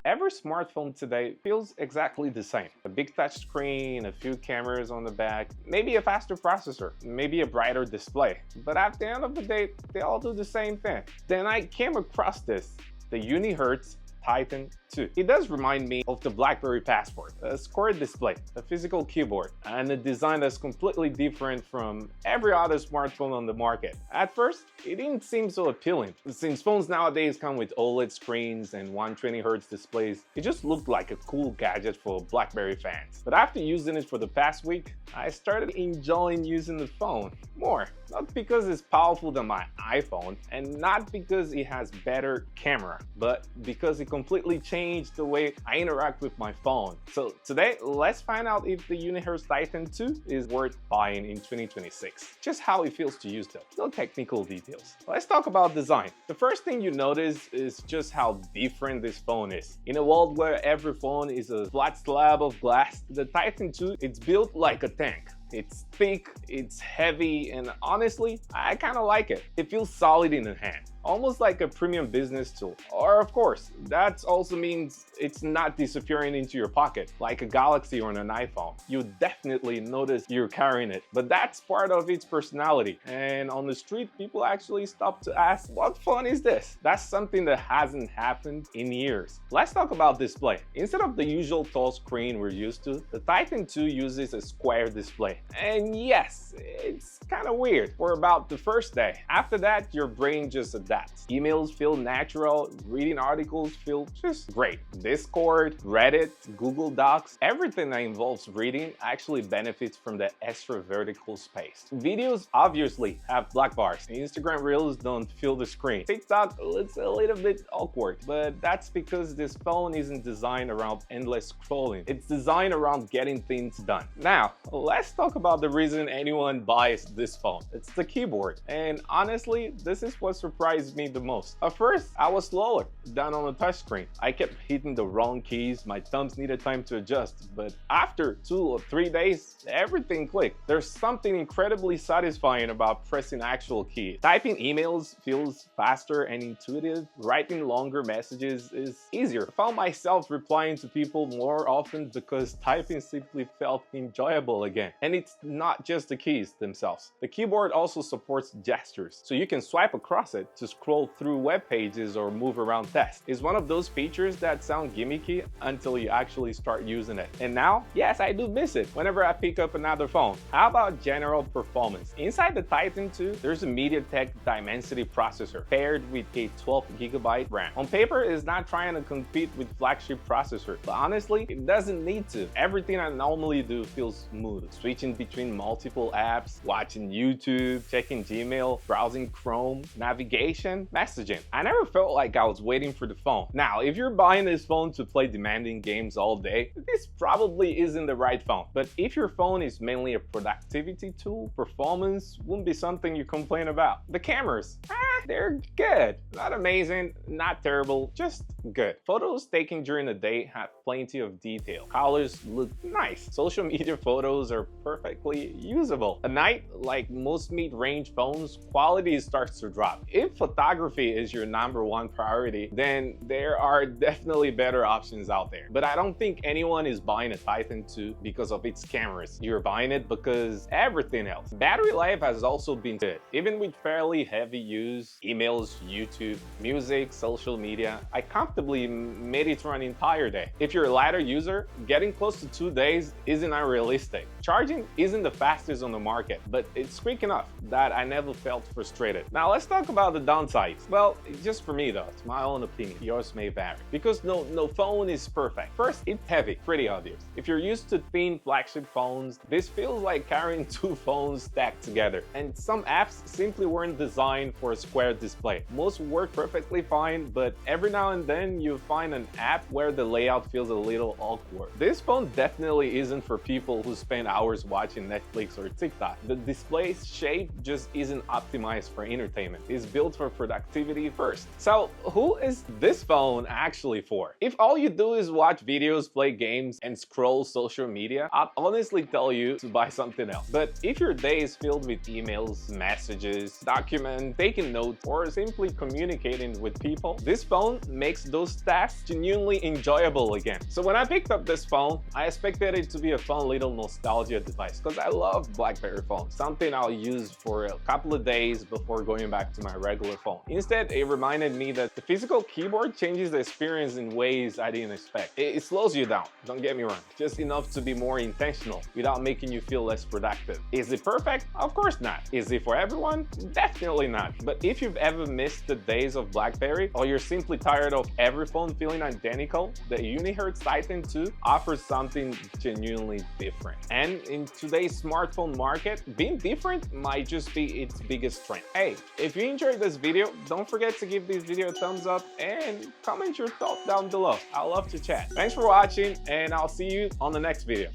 Every smartphone today feels exactly the same. A big touch screen, a few cameras on the back, maybe a faster processor, maybe a brighter display. But at the end of the day, they all do the same thing. Then I came across this, the Unihertz Titan 2. It does remind me of the BlackBerry Passport, a square display, a physical keyboard, and a design that's completely different from every other smartphone on the market. At first, it didn't seem so appealing. Since phones nowadays come with OLED screens and 120Hz displays, it just looked like a cool gadget for BlackBerry fans. But after using it for the past week, I started enjoying using the phone more. Not because it's powerful than my iPhone, and not because it has better camera, but because it completely changed the way I interact with my phone. So today, let's find out if the Unihertz Titan 2 is worth buying in 2026. Just how it feels to use though, no technical details. Let's talk about design. The first thing you notice is just how different this phone is. In a world where every phone is a flat slab of glass, the Titan 2, it's built like a tank. It's thick, it's heavy, and honestly, I kind of like it. It feels solid in the hand, almost like a premium business tool. Or of course, that also means it's not disappearing into your pocket like a Galaxy or an iPhone. You definitely notice you're carrying it, but that's part of its personality. And on the street, people actually stop to ask, what phone is this? That's something that hasn't happened in years. Let's talk about display. Instead of the usual tall screen we're used to, the Titan 2 uses a square display. And yes, it's kind of weird for about the first day. After that, your brain just adapts. Emails feel natural, reading articles feel just great. Discord, Reddit, Google Docs, everything that involves reading actually benefits from the extra vertical space. Videos obviously have black bars. Instagram Reels don't fill the screen. TikTok looks a little bit awkward, but that's because this phone isn't designed around endless scrolling. It's designed around getting things done. Now, let's talk about the reason anyone buys this phone. It's the keyboard. And honestly, this is what surprised me the most. At first, I was slower than on the touchscreen. I kept hitting the wrong keys, my thumbs needed time to adjust, but after 2 or 3 days, everything clicked. There's something incredibly satisfying about pressing actual keys. Typing emails feels faster and intuitive. Writing longer messages is easier. I found myself replying to people more often because typing simply felt enjoyable again. And it's not just the keys themselves. The keyboard also supports gestures, so you can swipe across it to scroll through web pages or move around text. It's one of those features that sound gimmicky until you actually start using it. And now, yes, I do miss it whenever I pick up another phone. How about general performance? Inside the Titan 2, there's a MediaTek Dimensity processor paired with a 12GB RAM. On paper, it's not trying to compete with flagship processor, but honestly, it doesn't need to. Everything I normally do feels smooth. Switching between multiple apps, watching YouTube, checking Gmail, browsing Chrome, navigation, messaging. I never felt like I was waiting for the phone. Now, if you're buying this phone to play demanding games all day, this probably isn't the right phone. But if your phone is mainly a productivity tool, performance wouldn't be something you complain about. The cameras, they're good. Not amazing, not terrible, just good. Photos taken during the day have plenty of detail. Colors look nice. Social media photos are perfectly usable. At night, like most mid-range phones, quality starts to drop. If photography is your #1 priority, then there are definitely better options out there. But I don't think anyone is buying a Titan 2 because of its cameras. You're buying it because everything else. Battery life has also been good. Even with fairly heavy use, emails, YouTube, music, social media, I comfortably made it run an entire day. If you're a lighter user, getting close to 2 days isn't unrealistic. Charging isn't the fastest on the market, but it's quick enough that I never felt frustrated. Now let's talk about the downsides. Well, just for me though, it's my own opinion. Yours may vary. Because no phone is perfect. First, it's heavy, pretty obvious. If you're used to thin flagship phones, this feels like carrying 2 phones stacked together. And some apps simply weren't designed for a square display. Most work perfectly fine, but every now and then you find an app where the layout feels a little awkward. This phone definitely isn't for people who spend hours watching Netflix or TikTok. The display's shape just isn't optimized for entertainment. It's built for productivity first. So who is this phone actually for? If all you do is watch videos, play games, and scroll social media, I'd honestly tell you to buy something else. But if your day is filled with emails, messages, documents, taking notes, or simply communicating with people, this phone makes those tasks genuinely enjoyable again. So when I picked up this phone, I expected it to be a fun little nostalgia device because I love BlackBerry phones, something I'll use for a couple of days before going back to my regular phone. Instead, it reminded me that the physical keyboard changes the experience in ways I didn't expect. It slows you down, don't get me wrong, just enough to be more intentional without making you feel less productive. Is it perfect? Of course not. Is it for everyone? Definitely not. But if you've ever missed the days of BlackBerry, or you're simply tired of every phone feeling identical, the Unihertz Titan 2 offers something genuinely different. And in today's smartphone market, being different might just be its biggest strength. Hey, if you enjoyed this video, don't forget to give this video a thumbs up and comment your thoughts down below. I'd love to chat. Thanks for watching, and I'll see you on the next video.